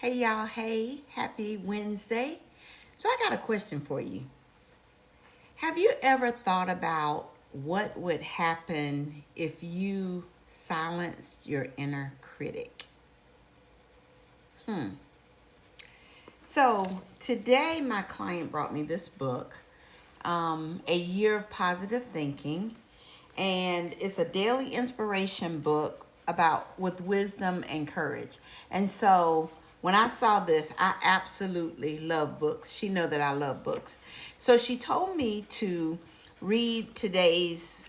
Hey y'all, hey, happy Wednesday. So I got a question for you. Have you ever thought about what would happen if you silenced your inner critic? Hmm. So today my client brought me this book, A Year of Positive Thinking, and it's a daily inspiration book about with wisdom and courage. And so when I saw this, I absolutely love books. She know that I love books. So she told me to read today's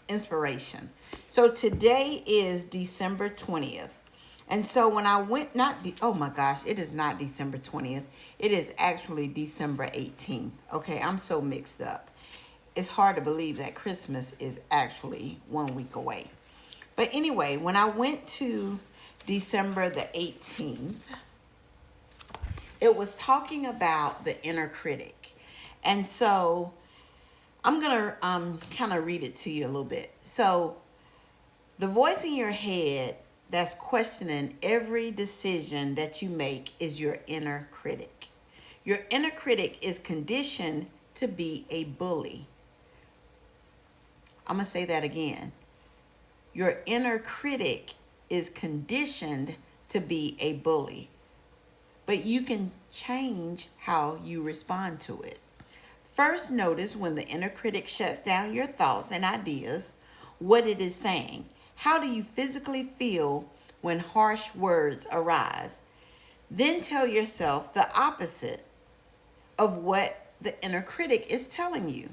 inspiration. So today is December 20th. And so when I went, oh my gosh, it is not December 20th. It is actually December 18th. Okay, I'm so mixed up. It's hard to believe that Christmas is actually 1 week away. But anyway, when I went to December the 18th, it was talking about the inner critic. And so I'm going to kind of read it to you a little bit. So the voice in your head that's questioning every decision that you make is your inner critic. Your inner critic is conditioned to be a bully. I'm going to say that again. Your inner critic is conditioned to be a bully, but you can change how you respond to it. First, notice when the inner critic shuts down your thoughts and ideas, what it is saying. How do you physically feel when harsh words arise? Then tell yourself the opposite of what the inner critic is telling you,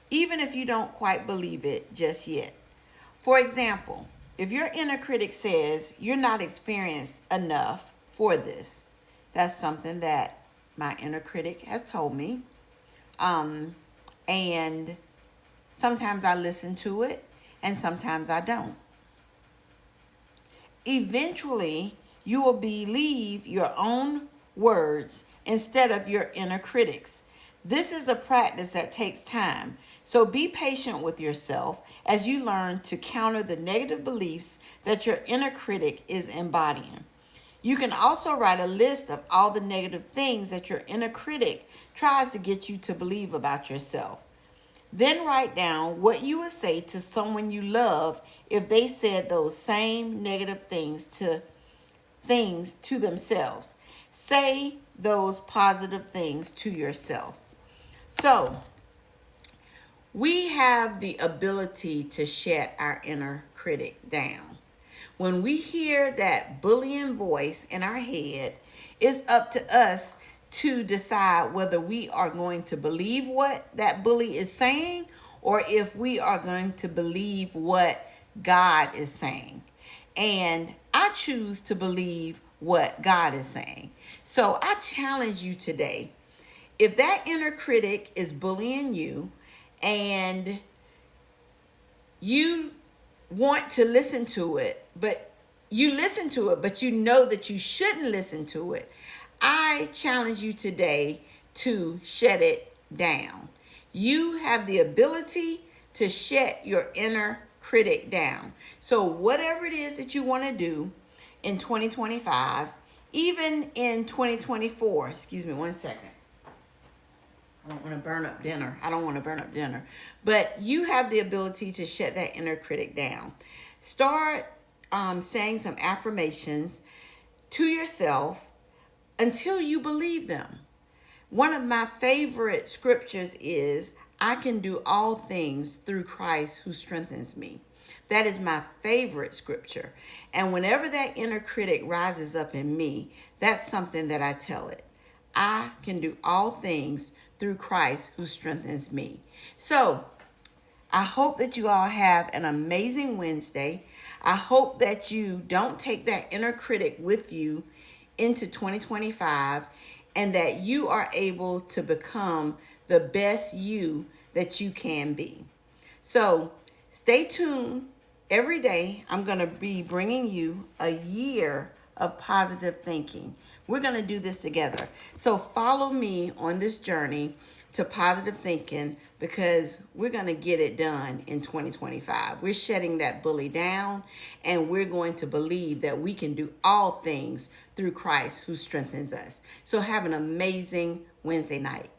even if you don't quite believe it just yet. For example, if your inner critic says you're not experienced enough for this, that's something that my inner critic has told me. And sometimes I listen to it and sometimes I don't. Eventually, you will believe your own words instead of your inner critics. This is a practice that takes time. So be patient with yourself as you learn to counter the negative beliefs that your inner critic is embodying. You can also write a list of all the negative things that your inner critic tries to get you to believe about yourself. Then write down what you would say to someone you love if they said those same negative things to themselves. Say those positive things to yourself. So, we have the ability to shut our inner critic down. When we hear that bullying voice in our head, it's up to us to decide whether we are going to believe what that bully is saying or if we are going to believe what God is saying. And I choose to believe what God is saying. So I challenge you today. If that inner critic is bullying you and you want to listen to it, but you listen to it, but you know that you shouldn't listen to it, I challenge you today to shut it down. You have the ability to shut your inner critic down. So whatever it is that you want to do in 2025, even in 2024, excuse me one second. I don't want to burn up dinner. But you have the ability to shut that inner critic down. Start saying some affirmations to yourself until you believe them. One of my favorite scriptures is, I can do all things through Christ who strengthens me. That is my favorite scripture. And whenever that inner critic rises up in me, that's something that I tell it. I can do all things through Christ who strengthens me. So I hope that you all have an amazing Wednesday. I hope that you don't take that inner critic with you into 2025 and that you are able to become the best you that you can be. So stay tuned. Every day I'm going to be bringing you a year of positive thinking. We're going to do this together. So follow me on this journey to positive thinking, because we're going to get it done in 2025. We're shutting that bully down, and we're going to believe that we can do all things through Christ who strengthens us. So have an amazing Wednesday night.